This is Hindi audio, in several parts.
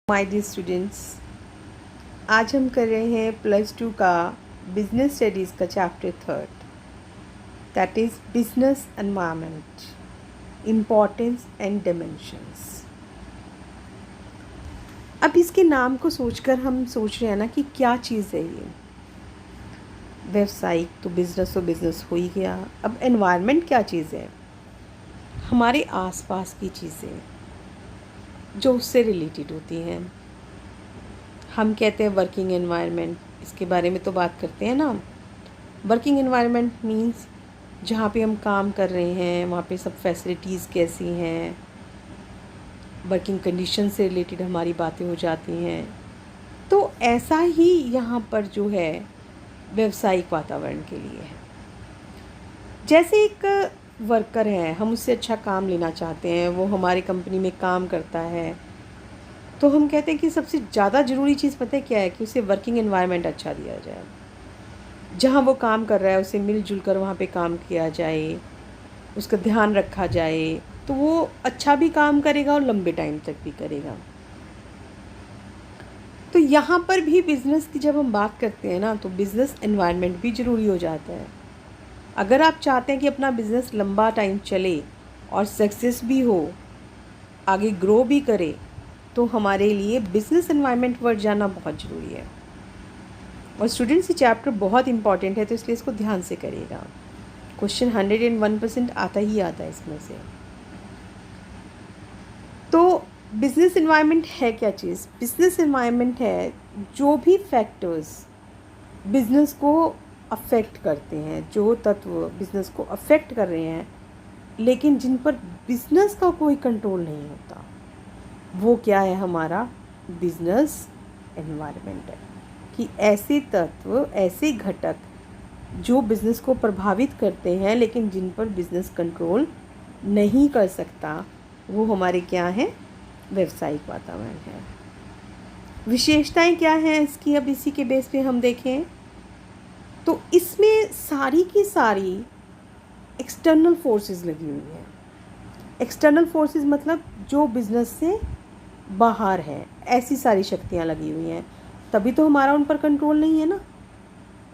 माय डियर स्टूडेंट्स, आज हम कर रहे हैं +2 का बिजनेस स्टडीज़ का chapter 3, that is business environment, importance and dimensions. अब इसके नाम को सोचकर हम सोच रहे हैं ना कि क्या चीज़ है ये। व्यवसायिक तो बिज़नेस हो ही गया। अब एनवायरनमेंट क्या चीज़ है? हमारे आसपास की चीज़ें जो उससे रिलेटेड होती हैं। हम कहते हैं वर्किंग एनवायरनमेंट, इसके बारे में तो बात करते हैं ना। वर्किंग एनवायरनमेंट मींस जहाँ पे हम काम कर रहे हैं वहाँ पे सब फैसिलिटीज़ कैसी हैं, वर्किंग कंडीशन से रिलेटेड हमारी बातें हो जाती हैं। तो ऐसा ही यहाँ पर जो है व्यावसायिक वातावरण के लिए है। जैसे एक वर्कर है, हम उससे अच्छा काम लेना चाहते हैं, वो हमारी कंपनी में काम करता है, तो हम कहते हैं कि सबसे ज़्यादा ज़रूरी चीज़ पता है क्या है कि उसे वर्किंग एनवायरनमेंट अच्छा दिया जाए। जहाँ वो काम कर रहा है उसे मिलजुल कर वहाँ पे काम किया जाए, उसका ध्यान रखा जाए, तो वो अच्छा भी काम करेगा और लंबे टाइम तक भी करेगा। तो यहाँ पर भी बिज़नेस की जब हम बात करते हैं ना, तो बिज़नेस एनवायरनमेंट भी ज़रूरी हो जाता है। अगर आप चाहते हैं कि अपना बिज़नेस लंबा टाइम चले और सक्सेस भी हो, आगे ग्रो भी करे, तो हमारे लिए बिज़नेस एनवायरनमेंट वर्ड जानना बहुत ज़रूरी है। और स्टूडेंट्स ये चैप्टर बहुत इंपॉर्टेंट है, तो इसलिए इसको ध्यान से करिएगा। क्वेश्चन 101% आता ही आता है इसमें से। तो बिज़नेस एनवायरनमेंट है क्या चीज़? बिज़नेस एनवायरनमेंट है जो भी फैक्टर्स बिज़नेस को अफेक्ट करते हैं, जो तत्व बिज़नेस को अफेक्ट कर रहे हैं लेकिन जिन पर बिज़नेस का कोई कंट्रोल नहीं होता, वो क्या है? हमारा बिज़नेस एनवायरनमेंट है। कि ऐसे तत्व, ऐसे घटक जो बिज़नेस को प्रभावित करते हैं लेकिन जिन पर बिज़नेस कंट्रोल नहीं कर सकता, वो हमारे क्या हैं? व्यावसायिक वातावरण है। विशेषताएं क्या हैं इसकी? अब इसी के बेस पे हम देखें तो इसमें सारी की सारी एक्सटर्नल फोर्सेस लगी हुई हैं। एक्सटर्नल फोर्सेस मतलब जो बिज़नेस से बाहर है, ऐसी सारी शक्तियाँ लगी हुई हैं, तभी तो हमारा उन पर कंट्रोल नहीं है ना।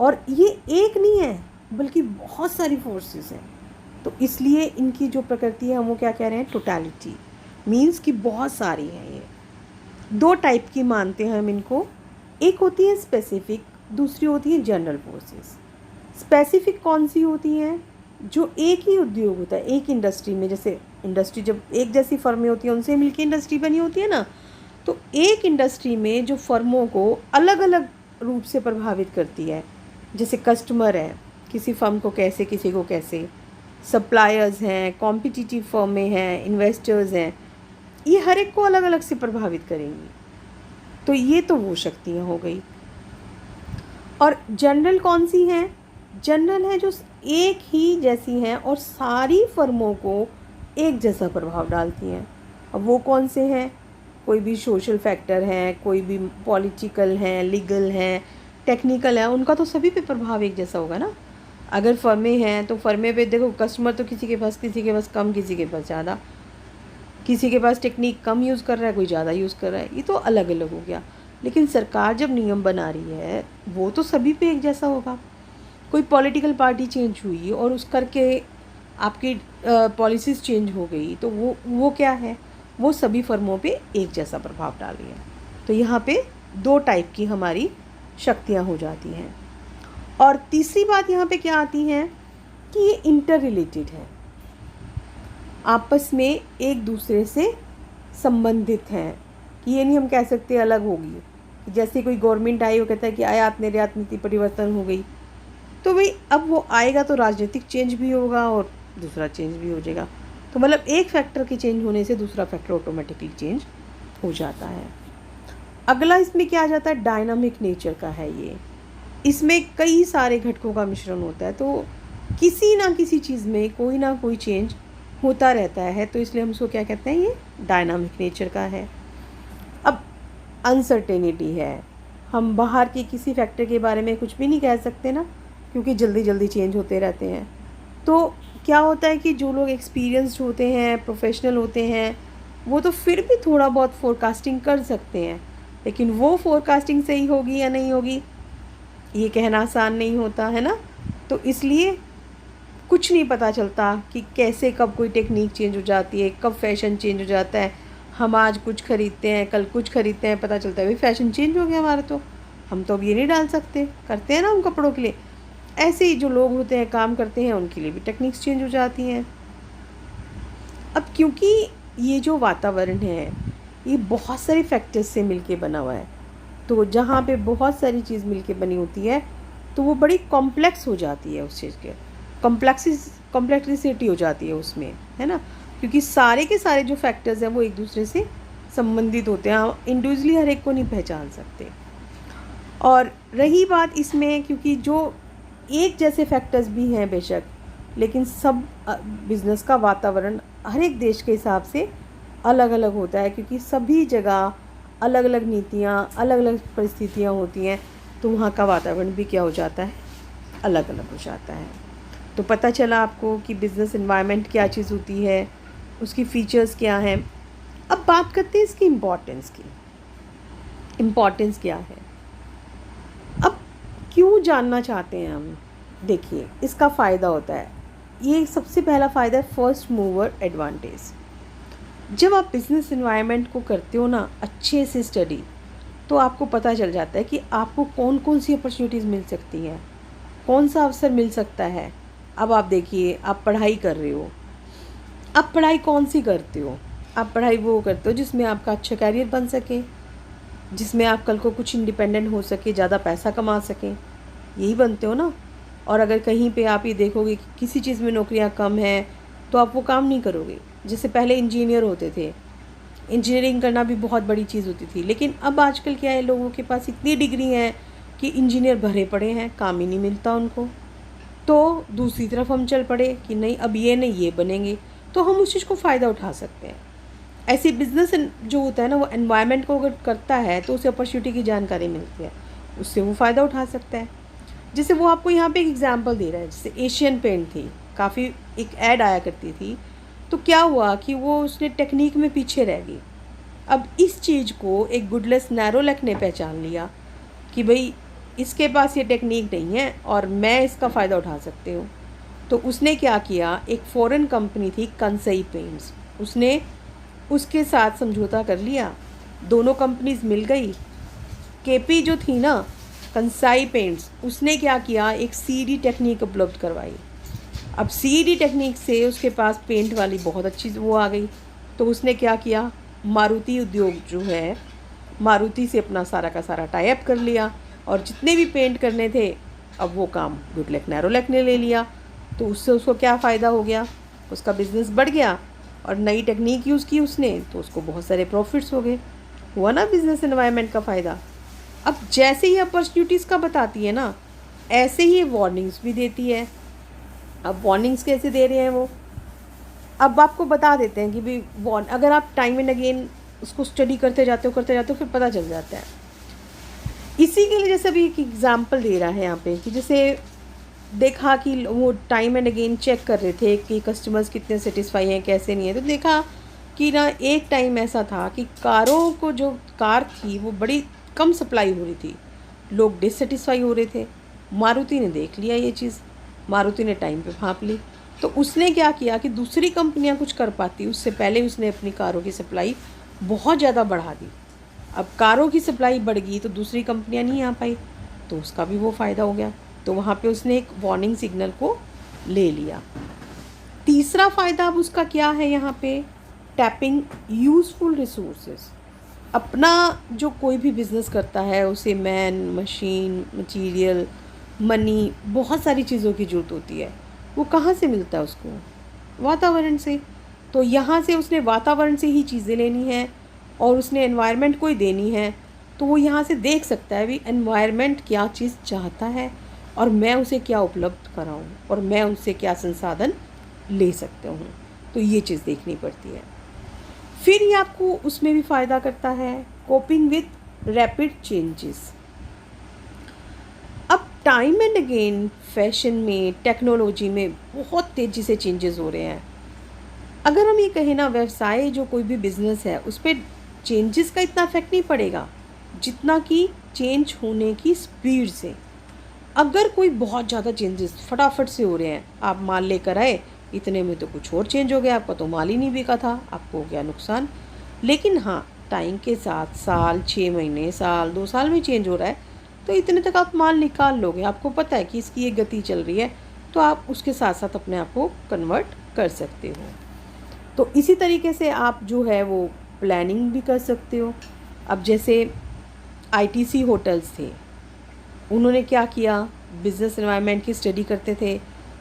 और ये एक नहीं है बल्कि बहुत सारी फोर्सेस हैं, तो इसलिए इनकी जो प्रकृति है हम वो क्या कह रहे हैं? टोटलिटी, मीन्स कि बहुत सारी हैं। ये दो टाइप की मानते हैं हम इनको। एक होती है स्पेसिफिक, दूसरी होती है जनरल फोर्सेस। स्पेसिफिक कौन सी होती हैं? जो एक ही उद्योग होता है, एक इंडस्ट्री में, जैसे इंडस्ट्री जब एक जैसी फर्में होती हैं उनसे मिलकर इंडस्ट्री बनी होती है ना, तो एक इंडस्ट्री में जो फर्मों को अलग अलग रूप से प्रभावित करती है, जैसे कस्टमर है, किसी फर्म को कैसे, किसी को कैसे, सप्लायर्स हैं, कॉम्पिटिटिव फर्में हैं, इन्वेस्टर्स हैं, ये हर एक को अलग अलग से प्रभावित करेंगी। तो ये तो वो शक्तियाँ हो गई। और जनरल कौन सी हैं? जनरल है जो एक ही जैसी हैं और सारी फर्मों को एक जैसा प्रभाव डालती हैं। अब वो कौन से हैं? कोई भी सोशल फैक्टर हैं, कोई भी पॉलिटिकल हैं, लीगल हैं, टेक्निकल है, उनका तो सभी पे प्रभाव एक जैसा होगा ना। अगर फर्में हैं तो फर्में पे देखो, कस्टमर तो किसी के पास कम, किसी के पास ज़्यादा, किसी के पास टेक्निक कम यूज़ कर रहा है, कोई ज़्यादा यूज़ कर रहा है, ये तो अलग अलग हो गया। लेकिन सरकार जब नियम बना रही है वो तो सभी पे एक जैसा होगा। कोई पॉलिटिकल पार्टी चेंज हुई और उस करके आपकी पॉलिसीज़ चेंज हो गई, तो वो क्या है? वो सभी फर्मों पे एक जैसा प्रभाव डाल रही है। तो यहाँ पे दो टाइप की हमारी शक्तियाँ हो जाती हैं। और तीसरी बात यहाँ पे क्या आती है कि ये इंटर रिलेटेड है, आपस में एक दूसरे से संबंधित हैं। कि ये नहीं हम कह सकते अलग होगी। जैसे कोई गवर्नमेंट आई, वो कहता है कि आयात निर्यात नीति परिवर्तन हो गई, तो भाई अब वो आएगा तो राजनीतिक चेंज भी होगा और दूसरा चेंज भी हो जाएगा। तो मतलब एक फैक्टर के चेंज होने से दूसरा फैक्टर ऑटोमेटिकली चेंज हो जाता है। अगला इसमें क्या आ जाता है? डायनामिक नेचर का है ये। इसमें कई सारे घटकों का मिश्रण होता है, तो किसी ना किसी चीज़ में कोई ना कोई चेंज होता रहता है, तो इसलिए हम उसको क्या कहते हैं? ये डायनामिक नेचर का है। अब अनसर्टेनिटी है, हम बाहर के किसी फैक्टर के बारे में कुछ भी नहीं कह सकते ना, क्योंकि जल्दी जल्दी चेंज होते रहते हैं। तो क्या होता है कि जो लोग एक्सपीरियंस्ड होते हैं, प्रोफेशनल होते हैं, वो तो फिर भी थोड़ा बहुत फोरकास्टिंग कर सकते हैं, लेकिन वो फोरकास्टिंग सही होगी या नहीं होगी ये कहना आसान नहीं होता है ना। तो इसलिए कुछ नहीं पता चलता कि कैसे कब कोई टेक्निक चेंज हो जाती है, कब फैशन चेंज हो जाता है। हम आज कुछ ख़रीदते हैं, कल कुछ ख़रीदते हैं, पता चलता है भाई फैशन चेंज हो गया हमारा, तो हम तो अब ये नहीं डाल सकते, करते हैं ना उन कपड़ों के लिए। ऐसे ही जो लोग होते हैं, काम करते हैं, उनके लिए भी टेक्निक्स चेंज हो जाती हैं। अब क्योंकि ये जो वातावरण है ये बहुत सारे फैक्टर्स से मिलके बना हुआ है, तो जहाँ पे बहुत सारी चीज़ मिलके बनी होती है तो वो बड़ी कॉम्प्लेक्स हो जाती है, उस चीज़ के कॉम्प्लेक्सिटी हो जाती है उसमें, है ना। क्योंकि सारे के सारे जो फैक्टर्स हैं वो एक दूसरे से संबंधित होते हैं, हम इंडिविजुअली हर एक को नहीं पहचान सकते। और रही बात इसमें, क्योंकि जो एक जैसे फैक्टर्स भी हैं बेशक, लेकिन सब बिज़नेस का वातावरण हर एक देश के हिसाब से अलग अलग होता है, क्योंकि सभी जगह अलग अलग नीतियाँ, अलग अलग परिस्थितियाँ होती हैं, तो वहाँ का वातावरण भी क्या हो जाता है, अलग अलग हो जाता है। तो पता चला आपको कि बिज़नेस एनवायरनमेंट क्या चीज़ होती है, उसकी फ़ीचर्स क्या हैं। अब बात करते हैं इसकी इम्पोर्टेंस की। इम्पोर्टेंस क्या है, अब क्यों जानना चाहते हैं हम। देखिए इसका फ़ायदा होता है, ये सबसे पहला फ़ायदा है फर्स्ट मूवर एडवांटेज। जब आप बिज़नेस एनवायरनमेंट को करते हो ना अच्छे से स्टडी, तो आपको पता चल जाता है कि आपको कौन कौन सी अपॉर्चुनिटीज़ मिल सकती हैं, कौन सा अवसर मिल सकता है। अब आप देखिए, आप पढ़ाई कर रहे हो, आप पढ़ाई कौन सी करते हो, आप पढ़ाई वो करते हो जिसमें आपका अच्छा कैरियर बन सके, जिसमें आप कल को कुछ इंडिपेंडेंट हो सके, ज़्यादा पैसा कमा सकें, यही बनते हो ना। और अगर कहीं पे आप ये देखोगे कि किसी चीज़ में नौकरियां कम हैं, तो आप वो काम नहीं करोगे। जैसे पहले इंजीनियर होते थे, इंजीनियरिंग करना भी बहुत बड़ी चीज़ होती थी, लेकिन अब आजकल क्या है, लोगों के पास इतनी डिग्री हैं कि इंजीनियर भरे पड़े हैं, काम ही नहीं मिलता उनको। तो दूसरी तरफ हम चल पड़े कि नहीं अब ये नहीं ये बनेंगे, तो हम उस चीज़ को फ़ायदा उठा सकते हैं। ऐसे बिज़नेस जो होता है ना, वो एनवायरनमेंट को अगर करता है तो उसे अपॉर्चुनिटी की जानकारी मिलती है, उससे वो फ़ायदा उठा सकता है। जैसे वो आपको यहाँ पे एक एग्जांपल दे रहा है, जैसे एशियन पेंट थी, काफ़ी एक ऐड आया करती थी, तो क्या हुआ कि वो उसने टेक्निक में पीछे रह गई। अब इस चीज़ को एक गुडलेस नैरोलैक ने पहचान लिया कि भाई इसके पास ये टेक्निक नहीं है और मैं इसका फ़ायदा उठा सकती हूँ। तो उसने क्या किया, एक फ़ॉरेन कंपनी थी कंसाई पेंट्स, उसने उसके साथ समझौता कर लिया, दोनों कंपनीज मिल गई। केपी जो थी ना, कंसाई पेंट्स, उसने क्या किया, एक सीडी टेक्निक उपलब्ध करवाई। अब सीडी टेक्निक से उसके पास पेंट वाली बहुत अच्छी वो आ गई, तो उसने क्या किया, मारुति उद्योग जो है, मारुति से अपना सारा का सारा टाई अप कर लिया, और जितने भी पेंट करने थे अब वो काम गुडलेक नैरोलैक ने ले लिया। तो उससे उसको क्या फ़ायदा हो गया, उसका बिज़नेस बढ़ गया, और नई टेक्निक यूज़ की उसने, तो उसको बहुत सारे प्रॉफिट्स हो गए। हुआ ना बिज़नेस एनवायरनमेंट का फ़ायदा। अब जैसे ही अपॉर्चुनिटीज़ का बताती है ना, ऐसे ही वार्निंग्स भी देती है। अब वार्निंग्स कैसे दे रहे हैं वो, अब आपको बता देते हैं कि भाई अगर आप टाइम एंड अगेन उसको स्टडी करते जाते हो फिर पता चल जाता है। इसी के लिए जैसे अभी एक एग्जांपल दे रहा है यहाँ पे, कि जैसे देखा कि वो टाइम एंड अगेन चेक कर रहे थे कि कस्टमर्स कितने सेटिस्फाई हैं कैसे नहीं है, तो देखा कि ना एक टाइम ऐसा था कि कारों को, जो कार थी वो बड़ी कम सप्लाई हो रही थी, लोग डिससेटिस्फाई हो रहे थे। मारुति ने देख लिया ये चीज़, मारुति ने टाइम पे भांप ली, तो उसने क्या किया कि दूसरी कंपनियां कुछ कर पाती उससे पहले उसने अपनी कारों की सप्लाई बहुत ज़्यादा बढ़ा दी। अब कारों की सप्लाई बढ़ गई तो दूसरी कंपनियां नहीं आ पाई, तो उसका भी वो फ़ायदा हो गया। तो वहाँ पे उसने एक वार्निंग सिग्नल को ले लिया। तीसरा फ़ायदा अब उसका क्या है यहाँ पे, टैपिंग यूज़फुल रिसोर्सेज। अपना जो कोई भी बिज़नेस करता है उसे मैन, मशीन, मटीरियल, मनी, बहुत सारी चीज़ों की ज़रूरत होती है। वो कहाँ से मिलता है उसको, वातावरण से। तो यहाँ से उसने वातावरण से ही चीज़ें लेनी है और उसने एनवायरनमेंट को ही देनी है। तो वो यहाँ से देख सकता है भी एनवायरनमेंट क्या चीज़ चाहता है और मैं उसे क्या उपलब्ध कराऊँ और मैं उनसे क्या संसाधन ले सकता हूँ। तो ये चीज़ देखनी पड़ती है। फिर ये आपको उसमें भी फ़ायदा करता है, कोपिंग विथ रैपिड चेंजेस। अब टाइम एंड अगेन फैशन में, टेक्नोलॉजी में बहुत तेज़ी से चेंजेस हो रहे हैं। अगर हम ये कहें ना, व्यवसाय जो कोई भी बिजनेस है उस पर चेंजेस का इतना इफेक्ट नहीं पड़ेगा जितना कि चेंज होने की स्पीड से। अगर कोई बहुत ज़्यादा चेंजेस फटाफट से हो रहे हैं, आप माल लेकर आए, इतने में तो कुछ और चेंज हो गया, आपका तो माल ही नहीं बिका था, आपको हो गया नुकसान। लेकिन हाँ, टाइम के साथ साल, 6 महीने, साल, 2 साल में चेंज हो रहा है, तो इतने तक आप माल निकाल लोगे, आपको पता है कि इसकी ये गति चल रही है, तो आप उसके साथ साथ अपने आप को कन्वर्ट कर सकते हो। तो इसी तरीके से आप जो है वो प्लानिंग भी कर सकते हो। अब जैसे आईटीसी होटल्स थे, उन्होंने क्या किया, बिज़नेस एनवायरनमेंट की स्टडी करते थे,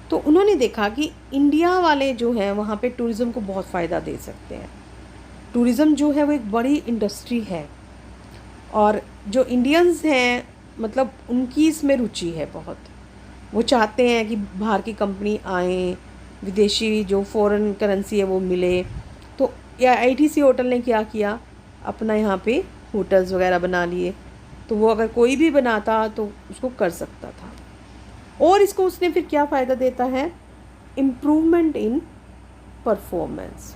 तो उन्होंने देखा कि इंडिया वाले जो हैं वहाँ पे टूरिज़्म को बहुत फ़ायदा दे सकते हैं। टूरिज़्म जो है वो एक बड़ी इंडस्ट्री है, और जो इंडियंस हैं मतलब उनकी इसमें रुचि है बहुत। वो चाहते हैं कि बाहर की कंपनी आए, विदेशी जो फॉरेन करेंसी है वो मिले। तो या आईटीसी होटल ने क्या किया, अपना यहाँ पे होटल्स वगैरह बना लिए, तो वो अगर कोई भी बनाता तो उसको कर सकता था। और इसको उसने फिर क्या फ़ायदा देता है, इम्प्रूवमेंट इन परफॉर्मेंस।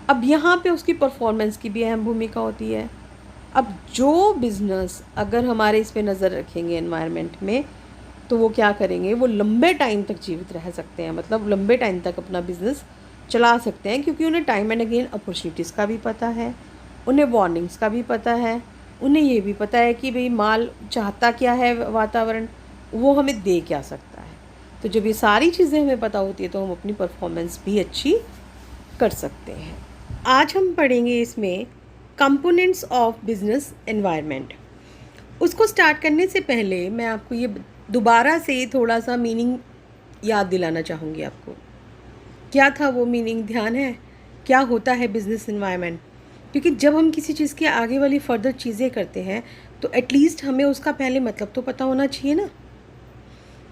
अब यहाँ पे उसकी परफॉर्मेंस की भी अहम भूमिका होती है। अब जो बिज़नेस अगर हमारे इस पे नज़र रखेंगे एनवायरनमेंट में, तो वो क्या करेंगे, वो लंबे टाइम तक जीवित रह सकते हैं, मतलब लंबे टाइम तक अपना बिज़नेस चला सकते हैं, क्योंकि उन्हें टाइम एंड अगेन अपॉर्चुनिटीज़ का भी पता है, उन्हें वार्निंग्स का भी पता है, उन्हें ये भी पता है कि भाई माल चाहता क्या है, वातावरण वो हमें दे क्या सकता है। तो जब ये सारी चीज़ें हमें पता होती है तो हम अपनी परफॉर्मेंस भी अच्छी कर सकते हैं। आज हम पढ़ेंगे इसमें कंपोनेंट्स ऑफ बिजनेस एनवायरनमेंट। उसको स्टार्ट करने से पहले मैं आपको ये दोबारा से थोड़ा सा मीनिंग याद दिलाना चाहूँगी आपको। क्या था वो मीनिंग, ध्यान है? क्या होता है बिजनेस एनवायरनमेंट? क्योंकि जब हम किसी चीज़ की आगे वाली फर्दर चीज़ें करते हैं तो एटलीस्ट हमें उसका पहले मतलब तो पता होना चाहिए ना।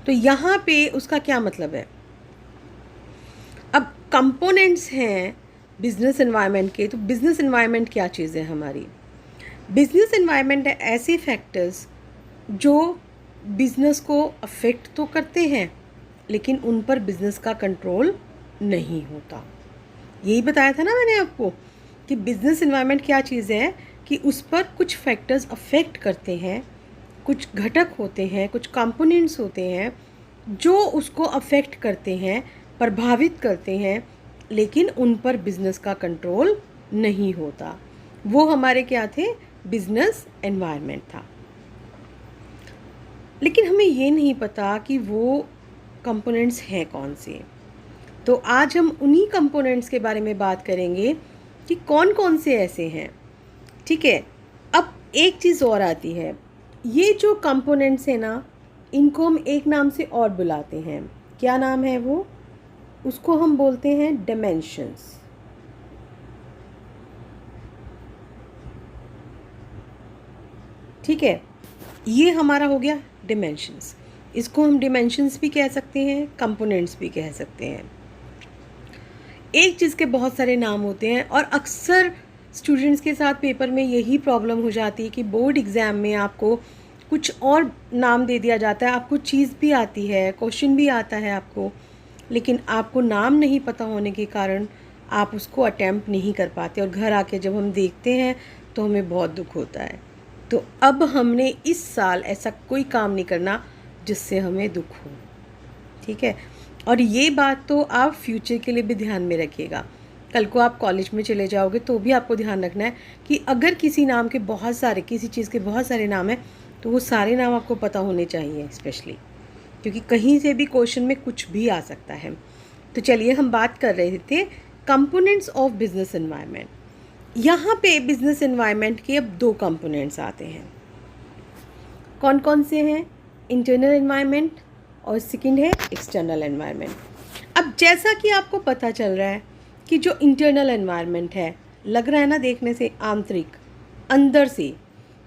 तो यहाँ पे उसका क्या मतलब है। अब कंपोनेंट्स हैं बिजनेस एनवायरनमेंट के, तो बिजनेस एनवायरनमेंट क्या चीज़ है हमारी? बिजनेस एनवायरनमेंट है ऐसे फैक्टर्स जो बिजनेस को अफेक्ट तो करते हैं लेकिन उन पर बिजनेस का कंट्रोल नहीं होता। यही बताया था ना मैंने आपको कि बिजनेस एनवायरनमेंट क्या चीज़ है, कि उस पर कुछ फैक्टर्स अफेक्ट करते हैं, कुछ घटक होते हैं, कुछ कंपोनेंट्स होते हैं जो उसको अफेक्ट करते हैं, प्रभावित करते हैं, लेकिन उन पर बिजनेस का कंट्रोल नहीं होता। वो हमारे क्या थे, बिजनेस एनवायरनमेंट था। लेकिन हमें ये नहीं पता कि वो कंपोनेंट्स हैं कौन से। तो आज हम उन्हीं कंपोनेंट्स के बारे में बात करेंगे कि कौन कौन से ऐसे हैं। ठीक है, अब एक चीज़ और आती है, ये जो कंपोनेंट्स हैं ना, इनको हम एक नाम से और बुलाते हैं। क्या नाम है वो? उसको हम बोलते हैं डायमेंशंस। ठीक है, ये हमारा हो गया डिमेंशंस। इसको हम डिमेंशंस भी कह सकते हैं, कंपोनेंट्स भी कह सकते हैं। एक चीज़ के बहुत सारे नाम होते हैं और अक्सर स्टूडेंट्स के साथ पेपर में यही प्रॉब्लम हो जाती है कि बोर्ड एग्ज़ाम में आपको कुछ और नाम दे दिया जाता है। आपको चीज़ भी आती है, क्वेश्चन भी आता है आपको, लेकिन आपको नाम नहीं पता होने के कारण आप उसको अटैम्प्ट नहीं कर पाते, और घर आके जब हम देखते हैं तो हमें बहुत दुख होता है। तो अब हमने इस साल ऐसा कोई काम नहीं करना जिससे हमें दुख हो। ठीक है, और ये बात तो आप फ्यूचर के लिए भी ध्यान में रखिएगा। कल को आप कॉलेज में चले जाओगे तो भी आपको ध्यान रखना है कि अगर किसी नाम के बहुत सारे, किसी चीज़ के बहुत सारे नाम हैं, तो वो सारे नाम आपको पता होने चाहिए, स्पेशली क्योंकि कहीं से भी क्वेश्चन में कुछ भी आ सकता है। तो चलिए, हम बात कर रहे थे कंपोनेंट्स ऑफ बिजनेस एनवायरनमेंट। यहाँ पे बिजनेस एनवायरनमेंट के अब दो कंपोनेंट्स आते हैं। कौन कौन से हैं? इंटरनल एनवायरनमेंट और सेकंड है एक्सटर्नल एनवायरनमेंट। अब जैसा कि आपको पता चल रहा है कि जो इंटरनल एनवायरनमेंट है, लग रहा है ना देखने से आंतरिक, अंदर से,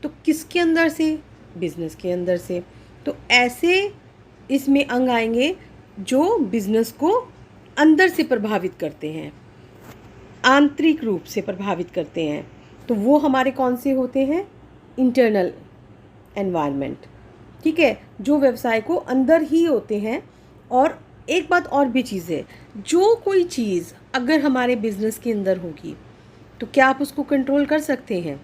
तो किसके अंदर से? बिजनेस के अंदर से। तो ऐसे इसमें अंग आएंगे जो बिजनेस को अंदर से प्रभावित करते हैं, आंतरिक रूप से प्रभावित करते हैं। तो वो हमारे कौन से होते हैं? Internal environment. ठीक है, जो व्यवसाय को अंदर ही होते हैं और एक बात और भी चीज़ है, जो कोई चीज़ अगर हमारे बिजनेस के अंदर होगी तो क्या आप उसको कंट्रोल कर सकते हैं?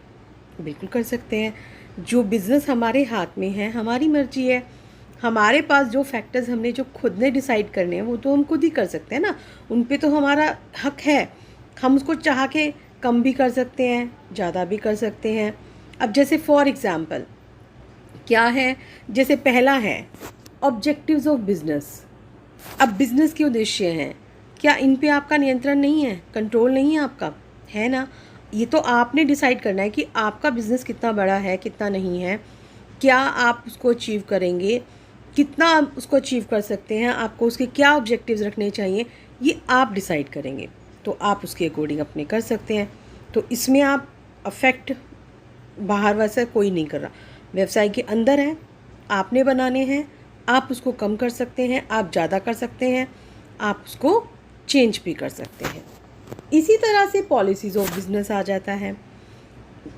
बिल्कुल कर सकते हैं। जो बिज़नेस हमारे हाथ में है, हमारी मर्जी है, हमारे पास जो फैक्टर्स हमने जो खुद ने डिसाइड करने हैं वो तो हम खुद ही कर सकते हैं ना, उन पे तो हमारा हक है। हम उसको चाह के कम भी कर सकते हैं, ज़्यादा भी कर सकते हैं। अब जैसे फॉर एग्ज़ाम्पल क्या है, जैसे पहला है ऑब्जेक्टिव्स ऑफ बिजनेस। अब बिजनेस के उद्देश्य हैं, क्या इन पे आपका नियंत्रण नहीं है, कंट्रोल नहीं है आपका, है ना? ये तो आपने डिसाइड करना है कि आपका बिजनेस कितना बड़ा है, कितना नहीं है, क्या आप उसको अचीव करेंगे, कितना आप उसको अचीव कर सकते हैं, आपको उसके क्या ऑब्जेक्टिव्स रखने चाहिए, ये आप डिसाइड करेंगे। तो आप उसके अकॉर्डिंग अपने कर सकते हैं। तो इसमें आप अफेक्ट बाहर वैसे कोई नहीं कर रहा, व्यवसाय के अंदर है, आपने बनाने हैं, आप उसको कम कर सकते हैं, आप ज़्यादा कर सकते हैं, आप उसको चेंज भी कर सकते हैं। इसी तरह से पॉलिसीज़ ऑफ बिजनेस आ जाता है।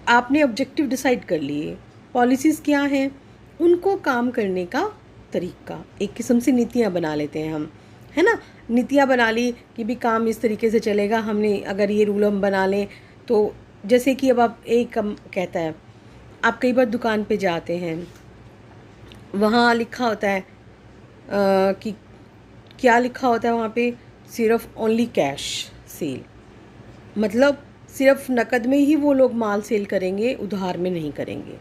आपने ऑब्जेक्टिव डिसाइड कर लिए, पॉलिसीज़ क्या हैं, उनको काम करने का तरीका, एक किस्म से नीतियाँ बना लेते हैं हम, है ना? नीतियाँ बना ली कि भी काम इस तरीके से चलेगा, हमने अगर ये रूल हम बना लें तो जैसे कि अब आप एक कहता है, आप कई बार दुकान पे जाते हैं, वहाँ लिखा होता है कि क्या लिखा होता है वहाँ पे, सिर्फ ओनली कैश सेल, मतलब सिर्फ नकद में ही वो लोग माल सेल करेंगे, उधार में नहीं करेंगे।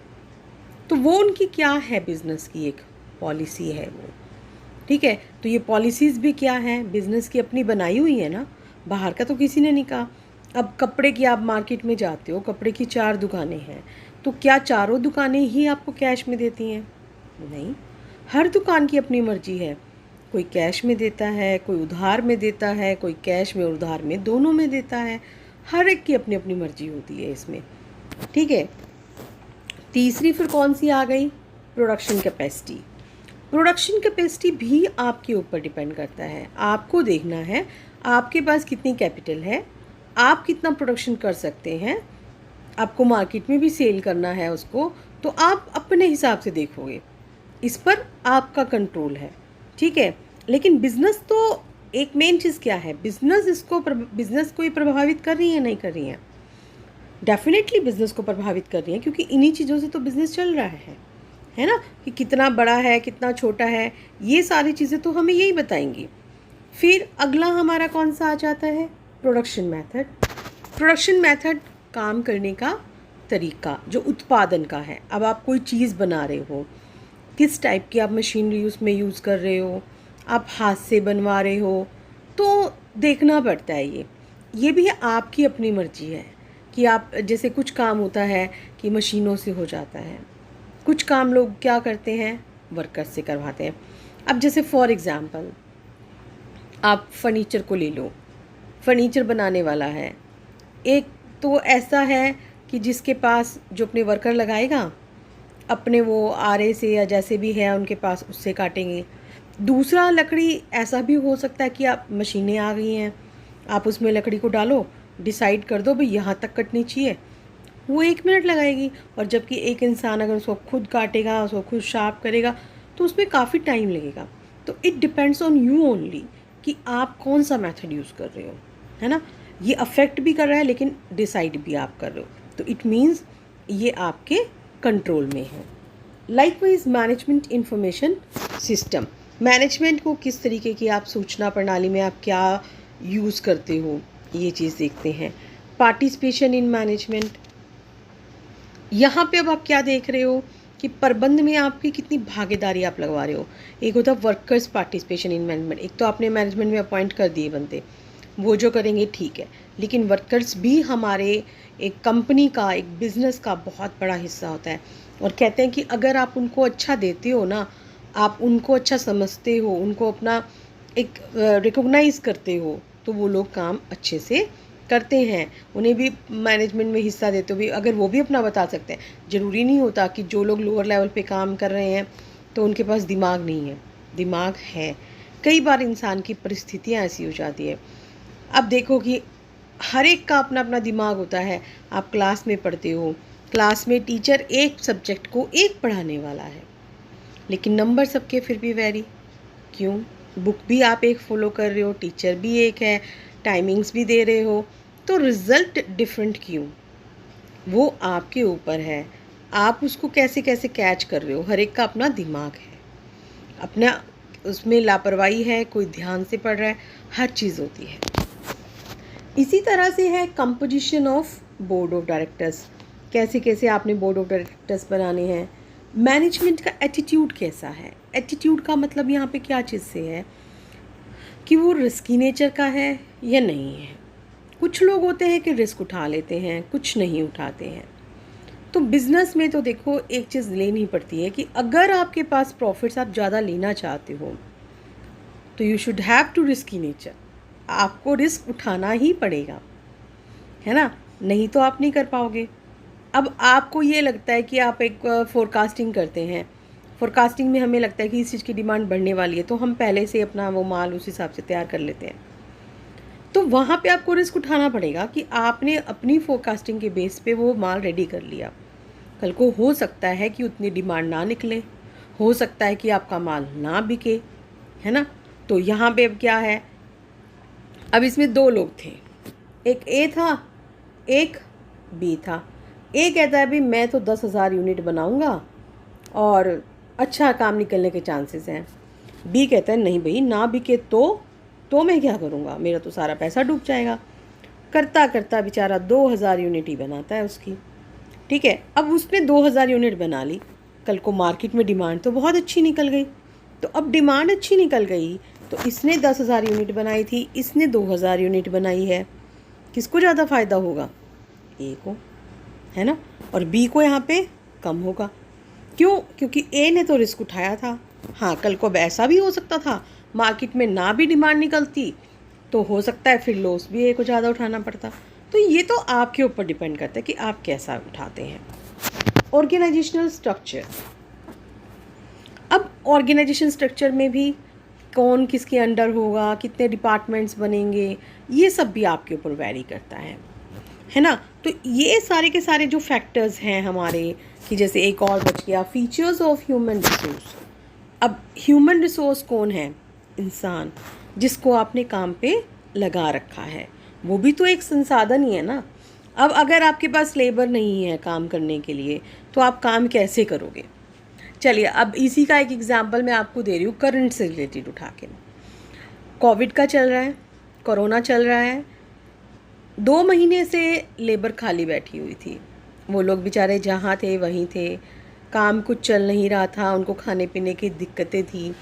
तो वो उनकी क्या है, बिज़नेस की एक पॉलिसी है वो, ठीक है? तो ये पॉलिसीज़ भी क्या हैं, बिज़नेस की अपनी बनाई हुई है ना, बाहर का तो किसी ने नहीं कहा। अब कपड़े की आप मार्केट में जाते हो, कपड़े की 4 दुकानें हैं, तो क्या चारों दुकानें ही आपको कैश में देती हैं? नहीं, हर दुकान की अपनी मर्जी है। कोई कैश में देता है, कोई उधार में देता है, कोई कैश में और उधार में दोनों में देता है। हर एक की अपनी अपनी मर्जी होती है इसमें, ठीक है? तीसरी फिर कौन सी आ गई, प्रोडक्शन कैपेसिटी। प्रोडक्शन कैपेसिटी भी आपके ऊपर डिपेंड करता है। आपको देखना है आपके पास कितनी कैपिटल है, आप कितना प्रोडक्शन कर सकते हैं, आपको मार्केट में भी सेल करना है उसको, तो आप अपने हिसाब से देखोगे, इस पर आपका कंट्रोल है, ठीक है? लेकिन बिज़नेस तो एक मेन चीज़ क्या है, बिज़नेस को ही प्रभावित कर रही है, नहीं कर रही है? डेफिनेटली बिज़नेस को प्रभावित कर रही है, क्योंकि इन्हीं चीज़ों से तो बिज़नेस चल रहा है ना? कि कितना बड़ा है, कितना छोटा है, ये सारी चीज़ें तो हमें यही बताएंगी। फिर अगला हमारा कौन सा आ जाता है, प्रोडक्शन मेथड। प्रोडक्शन मेथड काम करने का तरीका जो उत्पादन का है। अब आप कोई चीज़ बना रहे हो, किस टाइप की आप मशीनरी उसमें यूज़ कर रहे हो, आप हाथ से बनवा रहे हो, तो देखना पड़ता है। ये भी आपकी अपनी मर्जी है कि आप, जैसे कुछ काम होता है कि मशीनों से हो जाता है, कुछ काम लोग क्या करते हैं, वर्कर्स से करवाते हैं। अब जैसे फॉर एग्ज़ाम्पल आप फर्नीचर को ले लो, फर्नीचर बनाने वाला है, एक तो ऐसा है कि जिसके पास जो अपने वर्कर लगाएगा, अपने वो आरे से या जैसे भी है उनके पास उससे काटेंगे। दूसरा लकड़ी ऐसा भी हो सकता है कि आप, मशीनें आ गई हैं, आप उसमें लकड़ी को डालो, डिसाइड कर दो भाई यहाँ तक कटनी चाहिए, वो 1 मिनट लगाएगी। और जबकि एक इंसान अगर उसको खुद काटेगा, उसको खुद शार्प करेगा, तो उसमें काफ़ी टाइम लगेगा। तो it depends on you only कि आप कौन सा मेथड यूज़ कर रहे हो, है ना? ये अफेक्ट भी कर रहा है लेकिन डिसाइड भी आप कर रहे हो, तो इट मीन्स ये आपके कंट्रोल में है। Likewise management information system, management को किस तरीके की आप सूचना प्रणाली में आप क्या यूज़ करते हो, ये चीज़ देखते हैं। पार्टिसिपेशन इन मैनेजमेंट, यहाँ पे अब आप क्या देख रहे हो कि प्रबंध में आपकी कितनी भागीदारी आप लगवा रहे हो। एक होता है वर्कर्स पार्टिसिपेशन इन मैनेजमेंट, एक तो आपने मैनेजमेंट में अपॉइंट कर दिए बंदे, वो जो करेंगे ठीक है, लेकिन वर्कर्स भी हमारे एक कंपनी का, एक बिज़नेस का बहुत बड़ा हिस्सा होता है। और कहते हैं कि अगर आप उनको अच्छा देते हो ना, आप उनको अच्छा समझते हो, उनको अपना एक रिकॉग्नाइज़ करते हो, तो वो लोग काम अच्छे से करते हैं, उन्हें भी मैनेजमेंट में हिस्सा देते हो भी, अगर वो भी अपना बता सकते हैं। ज़रूरी नहीं होता कि जो लोग लोअर लेवल पे काम कर रहे हैं तो उनके पास दिमाग नहीं है, दिमाग है। कई बार इंसान की परिस्थितियाँ ऐसी हो जाती है। अब देखो कि हर एक का अपना अपना दिमाग होता है। आप क्लास में पढ़ते हो, क्लास में टीचर एक सब्जेक्ट को एक पढ़ाने वाला है, लेकिन नंबर सबके फिर भी वेरी, क्यों? बुक भी आप एक फॉलो कर रहे हो, टीचर भी एक है, टाइमिंग्स भी दे रहे हो, तो रिज़ल्ट डिफरेंट क्यों? वो आपके ऊपर है, आप उसको कैसे कैसे कैच कर रहे हो। हर एक का अपना दिमाग है, अपना उसमें लापरवाही है, कोई ध्यान से पढ़ रहा है, हर चीज़ होती है। इसी तरह से है composition of board of directors, कैसे कैसे आपने बोर्ड ऑफ डायरेक्टर्स बनाने हैं। मैनेजमेंट का एटीट्यूड कैसा है? एटीट्यूड का मतलब यहाँ पे क्या चीज़ से है कि वो रिस्की नेचर का है या नहीं है। कुछ लोग होते हैं कि रिस्क उठा लेते हैं, कुछ नहीं उठाते हैं। तो बिज़नेस में तो देखो एक चीज़ लेनी पड़ती है कि अगर आपके पास प्रॉफिट्स आप ज़्यादा लेना चाहते हो तो you should have to risky nature, आपको रिस्क उठाना ही पड़ेगा, है ना, नहीं तो आप नहीं कर पाओगे। अब आपको ये लगता है कि आप एक फोरकास्टिंग करते हैं, फोरकास्टिंग में हमें लगता है कि इस चीज़ की डिमांड बढ़ने वाली है, तो हम पहले से अपना वो माल उस हिसाब से तैयार कर लेते हैं। तो वहाँ पे आपको रिस्क उठाना पड़ेगा कि आपने अपनी फोरकास्टिंग के बेस पे वो माल रेडी कर लिया। कल को हो सकता है कि उतनी डिमांड ना निकले, हो सकता है कि आपका माल ना बिके, है ना। तो यहाँ पे अब क्या है, अब इसमें दो लोग थे, एक ए था, एक बी था। ए कहता है भाई मैं तो 10,000 यूनिट बनाऊंगा और अच्छा काम निकलने के चांसेस हैं। बी कहता है नहीं भाई, ना बिके तो मैं क्या करूँगा, मेरा तो सारा पैसा डूब जाएगा। करता करता बेचारा 2,000 यूनिट ही बनाता है उसकी, ठीक है। अब उसने 2,000 यूनिट बना ली, कल को मार्केट में डिमांड तो बहुत अच्छी निकल गई। तो अब डिमांड अच्छी निकल गई तो इसने 10,000 यूनिट बनाई थी, इसने 2,000 यूनिट बनाई है, किसको ज़्यादा फ़ायदा होगा? ए को, है ना। और बी को यहाँ पे कम होगा, क्यों? क्योंकि ए ने तो रिस्क उठाया था। हाँ, कल को ऐसा भी हो सकता था मार्केट में ना भी डिमांड निकलती तो हो सकता है फिर लॉस भी ए को ज़्यादा उठाना पड़ता। तो ये तो आपके ऊपर डिपेंड करता है कि आप कैसा उठाते हैं। ऑर्गेनाइजेशनल स्ट्रक्चर, अब ऑर्गेनाइजेशन स्ट्रक्चर में भी कौन किसके अंडर होगा, कितने डिपार्टमेंट्स बनेंगे, ये सब भी आपके ऊपर वैरी करता है ना। तो ये सारे के सारे जो फैक्टर्स हैं हमारे, कि जैसे एक और बच गया फीचर्स ऑफ ह्यूमन रिसोर्स। अब ह्यूमन रिसोर्स कौन है? इंसान, जिसको आपने काम पे लगा रखा है, वो भी तो एक संसाधन ही है ना। अब अगर आपके पास लेबर नहीं है काम करने के लिए तो आप काम कैसे करोगे? चलिए अब इसी का एक एग्जांपल मैं आपको दे रही हूँ करंट से रिलेटेड उठा के। कोविड का चल रहा है, कोरोना चल रहा है, 2 महीने से लेबर खाली बैठी हुई थी। वो लोग बेचारे जहाँ थे वहीं थे, काम कुछ चल नहीं रहा था, उनको खाने पीने की दिक्कतें थी।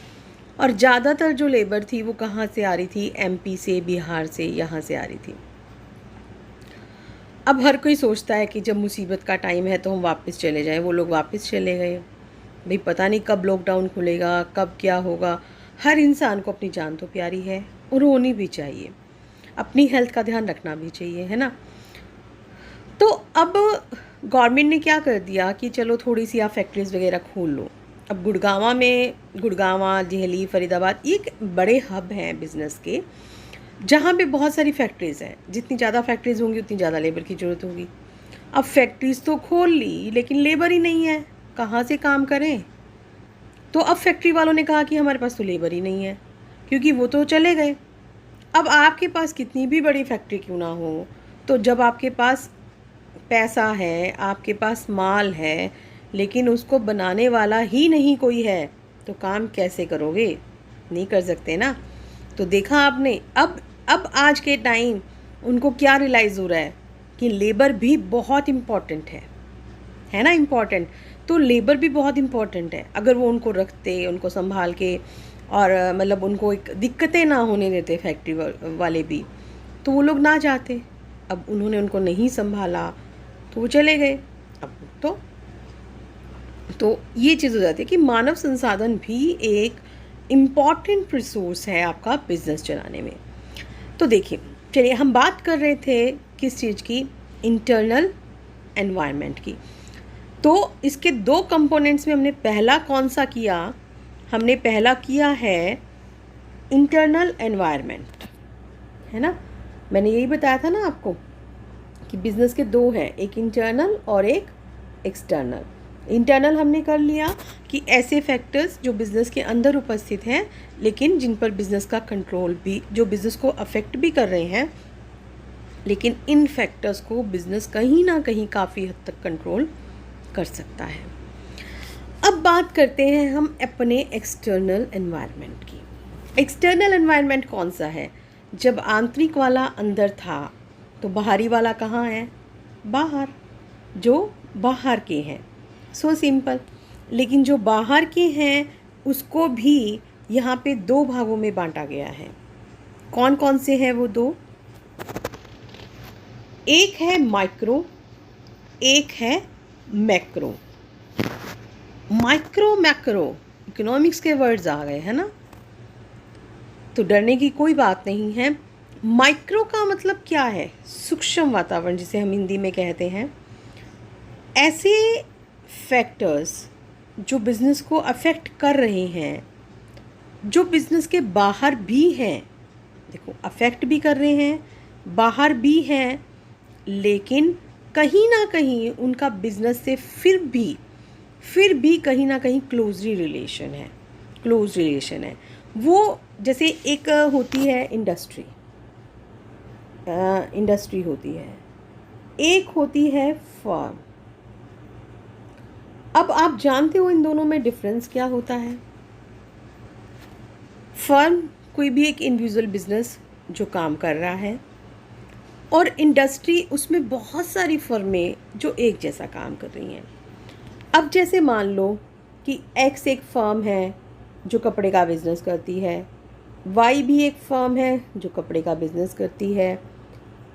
और ज़्यादातर जो लेबर थी वो कहाँ से आ रही थी? एमपी से, बिहार से, यहाँ से आ रही थी। अब हर कोई सोचता है कि जब मुसीबत का टाइम है तो हम वापस चले जाएं। वो लोग वापस चले गए। भाई पता नहीं कब लॉकडाउन खुलेगा, कब क्या होगा। हर इंसान को अपनी जान तो प्यारी है और होनी भी चाहिए, अपनी हेल्थ का ध्यान रखना भी चाहिए, है ना। तो अब गवर्नमेंट ने क्या कर दिया कि चलो थोड़ी सी आप फैक्ट्रीज़ वगैरह खोल लो। अब गुड़गांवा, दिल्ली, फरीदाबाद ये एक बड़े हब हैं बिज़नेस के, जहाँ पे बहुत सारी फैक्ट्रीज़ हैं। जितनी ज़्यादा फैक्ट्रीज़ होंगी उतनी ज़्यादा लेबर की ज़रूरत होगी। अब फैक्ट्रीज़ तो खोल ली लेकिन लेबर ही नहीं है, कहाँ से काम करें? तो अब फैक्ट्री वालों ने कहा कि हमारे पास तो लेबर ही नहीं है, क्योंकि वो तो चले गए। अब आपके पास कितनी भी बड़ी फैक्ट्री क्यों ना हो, तो जब आपके पास पैसा है, आपके पास माल है, लेकिन उसको बनाने वाला ही नहीं कोई है, तो काम कैसे करोगे? नहीं कर सकते ना। तो देखा आपने, अब आज के टाइम उनको क्या रियलाइज़ हो रहा है कि लेबर भी बहुत इम्पॉर्टेंट है ना, इम्पॉर्टेंट। तो लेबर भी बहुत इम्पॉर्टेंट है। अगर वो उनको रखते, उनको संभाल के, और मतलब उनको एक दिक्कतें ना होने देते फैक्ट्री वाले भी, तो वो लोग ना जाते। अब उन्होंने उनको नहीं संभाला तो वो चले गए। अब तो ये चीज़ हो जाती है कि मानव संसाधन भी एक इम्पॉर्टेंट रिसोर्स है आपका बिजनेस चलाने में। तो देखिए, चलिए हम बात कर रहे थे किस चीज़ की? इंटरनल एनवायरनमेंट की। तो इसके 2 कंपोनेंट्स में हमने पहला कौन सा किया? हमने पहला किया है इंटरनल एनवायरनमेंट, है ना। मैंने यही बताया था ना आपको कि बिज़नेस के 2 हैं, एक इंटरनल और एक एक्सटर्नल। इंटरनल हमने कर लिया कि ऐसे फैक्टर्स जो बिज़नेस के अंदर उपस्थित हैं लेकिन जिन पर बिज़नेस का कंट्रोल भी, जो बिज़नेस को अफेक्ट भी कर रहे हैं, लेकिन इन फैक्टर्स को बिज़नेस कहीं ना कहीं काफ़ी हद तक कंट्रोल कर सकता है। अब बात करते हैं हम अपने एक्सटर्नल एनवायरनमेंट की। एक्सटर्नल एनवायरनमेंट कौन सा है? जब आंतरिक वाला अंदर था तो बाहरी वाला कहाँ है? बाहर, जो बाहर के हैं। So simple. लेकिन जो बाहर के हैं उसको भी यहाँ पे दो भागों में बांटा गया है। कौन कौन से हैं वो दो? एक है माइक्रो, एक है मैक्रो। माइक्रो मैक्रो इकोनॉमिक्स के वर्ड्स आ गए हैं ना, तो डरने की कोई बात नहीं है। माइक्रो का मतलब क्या है? सूक्ष्म वातावरण, जिसे हम हिंदी में कहते हैं। ऐसे फैक्टर्स जो बिज़नेस को अफेक्ट कर रहे हैं, जो बिज़नेस के बाहर भी हैं, देखो अफेक्ट भी कर रहे हैं, बाहर भी हैं, लेकिन कहीं ना कहीं उनका बिज़नेस से फिर भी कहीं ना कहीं क्लोज रिलेशन है। वो जैसे एक होती है इंडस्ट्री होती है, एक होती है फर्म। अब आप जानते हो इन दोनों में डिफरेंस क्या होता है? फर्म कोई भी एक इंडिविजुअल बिजनेस जो काम कर रहा है, और इंडस्ट्री उसमें बहुत सारी फर्में जो एक जैसा काम कर रही हैं। अब जैसे मान लो कि एक्स एक फर्म है जो कपड़े का बिज़नेस करती है, वाई भी एक फर्म है जो कपड़े का बिज़नेस करती है,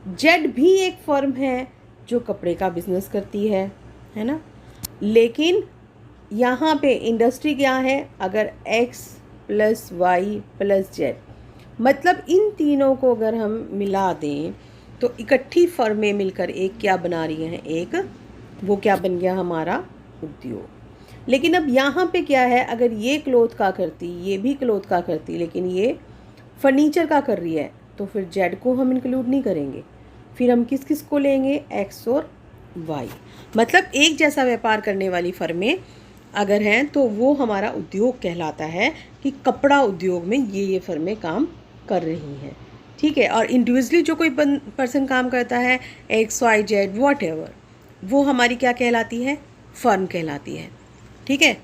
जेड भी एक फर्म है जो कपड़े का बिज़नेस करती है ना। लेकिन यहाँ पे इंडस्ट्री क्या है? अगर X plus Y plus Z, मतलब इन तीनों को अगर हम मिला दें तो इकट्ठी फर्में मिलकर एक क्या बना रही हैं? एक, वो क्या बन गया? हमारा उद्योग। लेकिन अब यहाँ पे क्या है? अगर ये क्लोथ का करती, ये भी क्लोथ का करती, लेकिन ये फर्नीचर का कर रही है, तो फिर जेड को हम इंक्लूड नहीं करेंगे। फिर हम किस किस को लेंगे? एक्स और वाई। मतलब एक जैसा व्यापार करने वाली फर्में अगर हैं तो वो हमारा उद्योग कहलाता है कि कपड़ा उद्योग में ये फर्में काम कर रही हैं। ठीक है। और इंडिविजुअली जो कोई पर्सन काम करता है, X Y Z whatever, वो हमारी क्या कहलाती है? फर्म कहलाती है। ठीक है।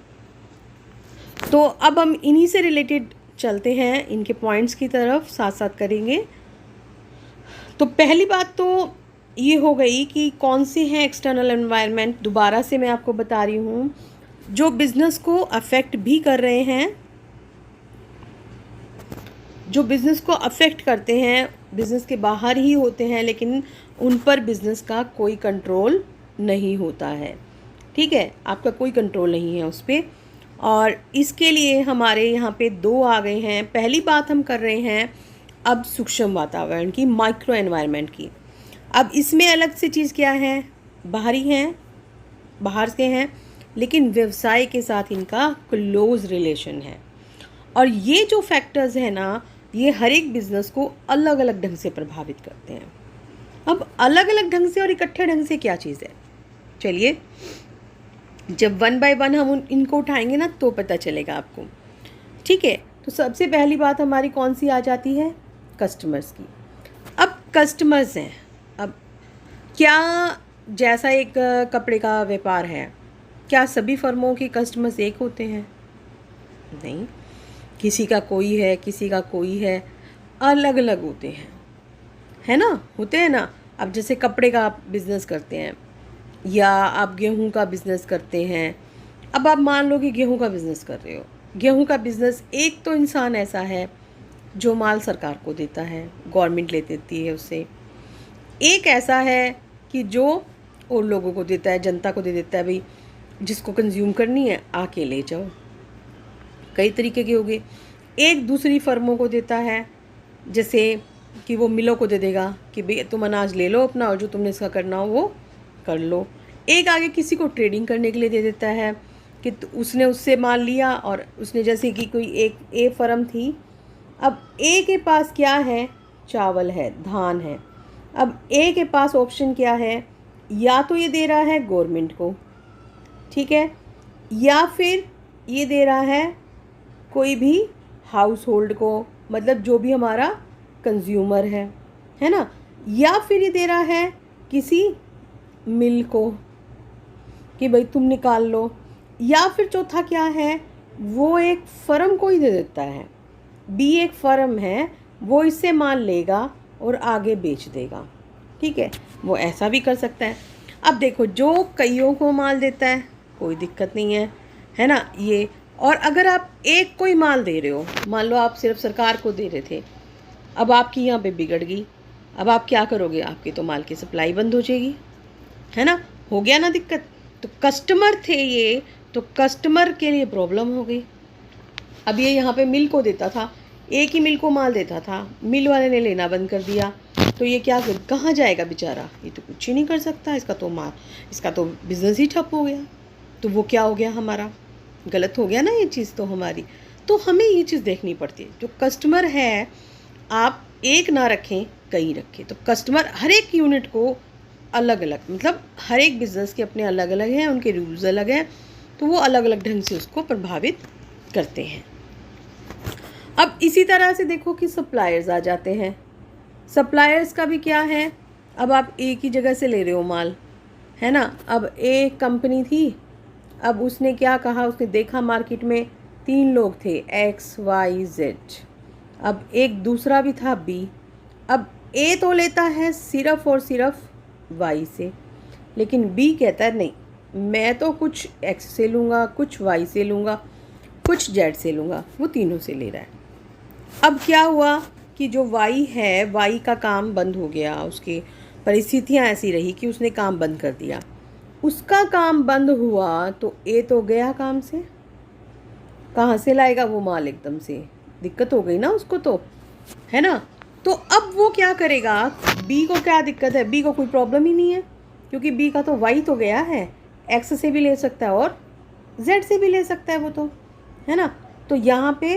तो अब हम इन्हीं से रिलेटेड चलते हैं, इनके पॉइंट्स की तरफ साथ साथ करेंगे। तो पहली बात तो ये हो गई कि कौन से हैं एक्सटर्नल एनवायरनमेंट। दोबारा से मैं आपको बता रही हूँ, जो बिज़नेस को अफेक्ट भी कर रहे हैं, जो बिज़नेस को अफेक्ट करते हैं, बिज़नेस के बाहर ही होते हैं, लेकिन उन पर बिज़नेस का कोई कंट्रोल नहीं होता है। ठीक है, आपका कोई कंट्रोल नहीं है उस पर। और इसके लिए हमारे यहाँ पे दो आ गए हैं। पहली बात हम कर रहे हैं अब सूक्ष्म वातावरण की, माइक्रो एनवायरनमेंट की। अब इसमें अलग से चीज़ क्या है? बाहरी हैं, बाहर से हैं, लेकिन व्यवसाय के साथ इनका क्लोज रिलेशन है। और ये जो फैक्टर्स हैं ना, ये हर एक बिज़नेस को अलग अलग ढंग से प्रभावित करते हैं। अब अलग अलग ढंग से और इकट्ठे ढंग से क्या चीज़ है? चलिए, जब वन बाय वन हम इनको उठाएंगे ना तो पता चलेगा आपको। ठीक है। तो सबसे पहली बात हमारी कौन सी आ जाती है? कस्टमर्स की। अब कस्टमर्स हैं, अब क्या जैसा एक कपड़े का व्यापार है, क्या सभी फर्मों के कस्टमर्स एक होते हैं? नहीं, किसी का कोई है, किसी का कोई है, अलग अलग होते हैं, है ना, होते हैं ना। अब जैसे कपड़े का आप बिज़नेस करते हैं या आप गेहूं का बिज़नेस करते हैं। अब आप मान लो कि गेहूं का बिज़नेस कर रहे हो। गेहूं का बिज़नेस, एक तो इंसान ऐसा है जो माल सरकार को देता है, गवर्नमेंट ले देती है उससे। एक ऐसा है कि जो और लोगों को देता है, जनता को दे देता है, भाई जिसको कंज्यूम करनी है आके ले जाओ। कई तरीके के हो गए। एक दूसरी फर्मों को देता है, जैसे कि वो मिलों को दे देगा कि भाई तुम अनाज ले लो अपना, और जो तुमने इसका करना हो वो कर लो। एक आगे किसी को ट्रेडिंग करने के लिए दे देता है कि उसने उससे माल लिया, और उसने, जैसे कि कोई एक ए फर्म थी, अब ए के पास क्या है? चावल है, धान है। अब ए के पास ऑप्शन क्या है? या तो ये दे रहा है गवर्नमेंट को, ठीक है। या फिर ये दे रहा है कोई भी हाउस होल्ड को, मतलब जो भी हमारा कंज्यूमर है ना। या फिर ये दे रहा है किसी मिल को कि भाई तुम निकाल लो। या फिर चौथा क्या है, वो एक फर्म को ही दे देता है। बी एक फर्म है, वो इससे माल लेगा और आगे बेच देगा, ठीक है। वो ऐसा भी कर सकता है। अब देखो, जो कईयों को माल देता है कोई दिक्कत नहीं है ना ये। और अगर आप एक को ही माल दे रहे हो, मान लो आप सिर्फ सरकार को दे रहे थे, अब आपकी यहाँ पे बिगड़ गई, अब आप क्या करोगे, आपकी तो माल की सप्लाई बंद हो जाएगी, है ना। हो गया ना दिक्कत। तो कस्टमर थे ये, तो कस्टमर के लिए प्रॉब्लम हो गई। अब ये यहाँ पे मिल को देता था, एक ही मिल को माल देता था, मिल वाले ने लेना बंद कर दिया, तो ये क्या कहाँ जाएगा बेचारा, ये तो कुछ ही नहीं कर सकता, इसका तो बिज़नेस ही ठप हो गया। तो वो क्या हो गया, हमारा गलत हो गया ना ये चीज़ तो हमारी। तो हमें ये चीज़ देखनी पड़ती है, जो कस्टमर है आप एक ना रखें, कई रखें। तो कस्टमर हर एक यूनिट को अलग अलग, मतलब हर एक बिज़नेस के अपने अलग अलग हैं, उनके रूल्स अलग हैं, तो वो अलग अलग ढंग से उसको प्रभावित करते हैं। अब इसी तरह से देखो कि सप्लायर्स आ जाते हैं। सप्लायर्स का भी क्या है, अब आप एक ही जगह से ले रहे हो माल, है ना। अब एक कंपनी थी, अब उसने क्या कहा, उसने देखा मार्केट में 3 लोग थे, XYZ। अब एक दूसरा भी था B। अब A तो लेता है सिर्फ और सिर्फ Y से, लेकिन B कहता है नहीं, मैं तो कुछ X से लूँगा, कुछ Y से लूँगा, कुछ Z से लूँगा, वो तीनों से ले रहा है। अब क्या हुआ कि जो Y है, Y का काम बंद हो गया, उसकी परिस्थितियाँ ऐसी रही कि उसने काम बंद कर दिया। उसका काम बंद हुआ तो A तो गया काम से, कहाँ से लाएगा वो माल, एकदम से दिक्कत हो गई ना उसको तो, है ना। तो अब वो क्या करेगा, B को क्या दिक्कत है, B को कोई प्रॉब्लम ही नहीं है, क्योंकि B का तो Y तो गया है, X से भी ले सकता है और Z से भी ले सकता है वो तो, है ना। तो यहाँ पे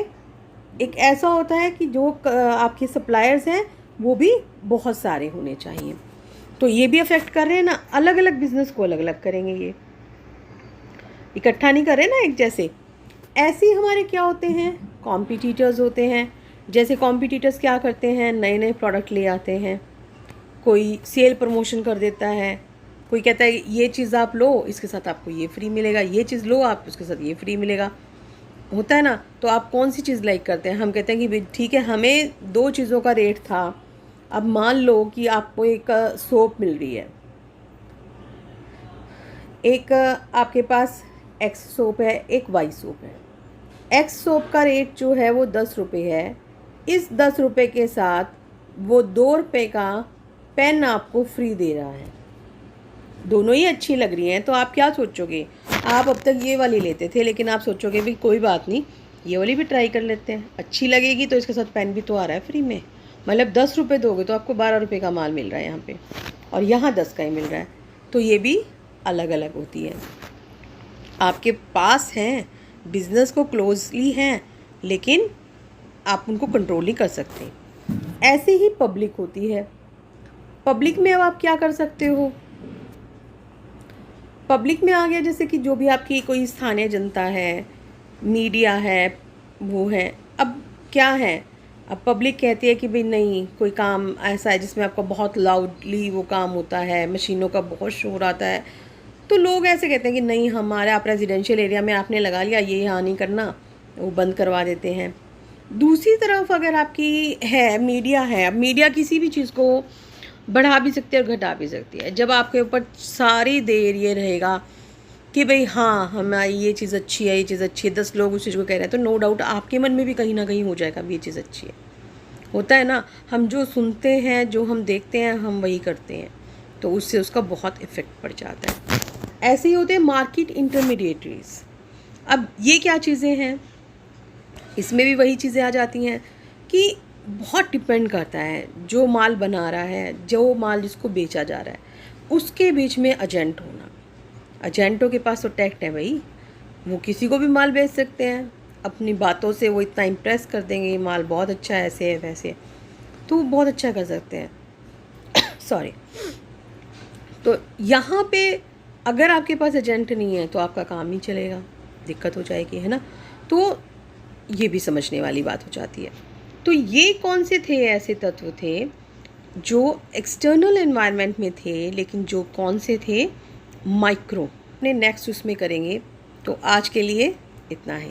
एक ऐसा होता है कि जो आपके सप्लायर्स हैं वो भी बहुत सारे होने चाहिए। तो ये भी अफेक्ट कर रहे हैं ना, अलग अलग बिजनेस को अलग अलग करेंगे, ये इकट्ठा नहीं कर रहे ना एक जैसे। ऐसे ही हमारे क्या होते हैं, कॉम्पिटिटर्स होते हैं। जैसे कॉम्पिटिटर्स क्या करते हैं, नए नए प्रोडक्ट ले आते हैं, कोई सेल प्रमोशन कर देता है, कोई कहता है ये चीज़ आप लो, इसके साथ आपको ये फ्री मिलेगा, ये चीज़ लो आप, उसके साथ ये फ्री मिलेगा, होता है ना। तो आप कौन सी चीज़ लाइक करते हैं, हम कहते हैं कि ठीक है, हमें 2 चीज़ों का रेट था, अब मान लो कि आपको एक सोप मिल रही है, एक आपके पास X सोप है, एक Y सोप है। X सोप का रेट जो है वो 10 रुपये है, इस 10 रुपये के साथ वो 2 रुपये का पेन आपको फ्री दे रहा है। दोनों ही अच्छी लग रही हैं, तो आप क्या सोचोगे, आप अब तक ये वाली लेते थे, लेकिन आप सोचोगे भी कोई बात नहीं, ये वाली भी ट्राई कर लेते हैं, अच्छी लगेगी तो इसके साथ पेन भी तो आ रहा है फ्री में। मतलब 10 रुपये दोगे तो आपको 12 रुपये का माल मिल रहा है यहाँ पे, और यहाँ 10 का ही मिल रहा है। तो ये भी अलग अलग होती है। आपके पास हैं, बिज़नेस को क्लोजली हैं, लेकिन आप उनको कंट्रोल नहीं कर सकते। ऐसे ही पब्लिक होती है। पब्लिक में अब आप क्या कर सकते हो, पब्लिक में आ गया जैसे कि जो भी आपकी कोई स्थानीय जनता है, मीडिया है, वो है। अब क्या है, अब पब्लिक कहती है कि भाई नहीं, कोई काम ऐसा है जिसमें आपका बहुत लाउडली वो काम होता है, मशीनों का बहुत शोर आता है, तो लोग ऐसे कहते हैं कि नहीं, हमारे आप रेजिडेंशियल एरिया में आपने लगा लिया, ये यहाँ नहीं करना, वो बंद करवा देते हैं। दूसरी तरफ अगर आपकी है मीडिया है, अब मीडिया किसी भी चीज़ को बढ़ा भी सकती है और घटा भी सकती है। जब आपके ऊपर सारी देर ये रहेगा कि भाई हाँ, हमारी ये चीज़ अच्छी है, ये चीज़ अच्छी है, 10 लोग उस चीज़ को कह रहे हैं, तो नो डाउट आपके मन में भी कहीं ना कहीं हो जाएगा ये चीज़ अच्छी है। होता है ना, हम जो सुनते हैं, जो हम देखते हैं, हम वही करते हैं, तो उससे उसका बहुत इफ़ेक्ट पड़ जाता है। ऐसे ही होते हैं मार्केट इंटरमीडिएटरीज। अब ये क्या चीज़ें हैं, इसमें भी वही चीज़ें आ जाती हैं कि बहुत डिपेंड करता है जो माल बना रहा है, जो माल जिसको बेचा जा रहा है, उसके बीच में एजेंट होना। एजेंटों के पास तो टैक्ट है भाई, वो किसी को भी माल बेच सकते हैं, अपनी बातों से वो इतना इम्प्रेस कर देंगे, ये माल बहुत अच्छा है, ऐसे है वैसे, तो वो बहुत अच्छा कर सकते हैं। सॉरी। तो यहाँ पे अगर आपके पास एजेंट नहीं है तो आपका काम नहीं चलेगा, दिक्कत हो जाएगी, है ना। तो ये भी समझने वाली बात हो जाती है। तो ये कौन से थे ऐसे तत्व थे जो एक्सटर्नल एनवायरनमेंट में थे, लेकिन जो कौन से थे, माइक्रो। अपने नेक्स्ट उसमें करेंगे। तो आज के लिए इतना है।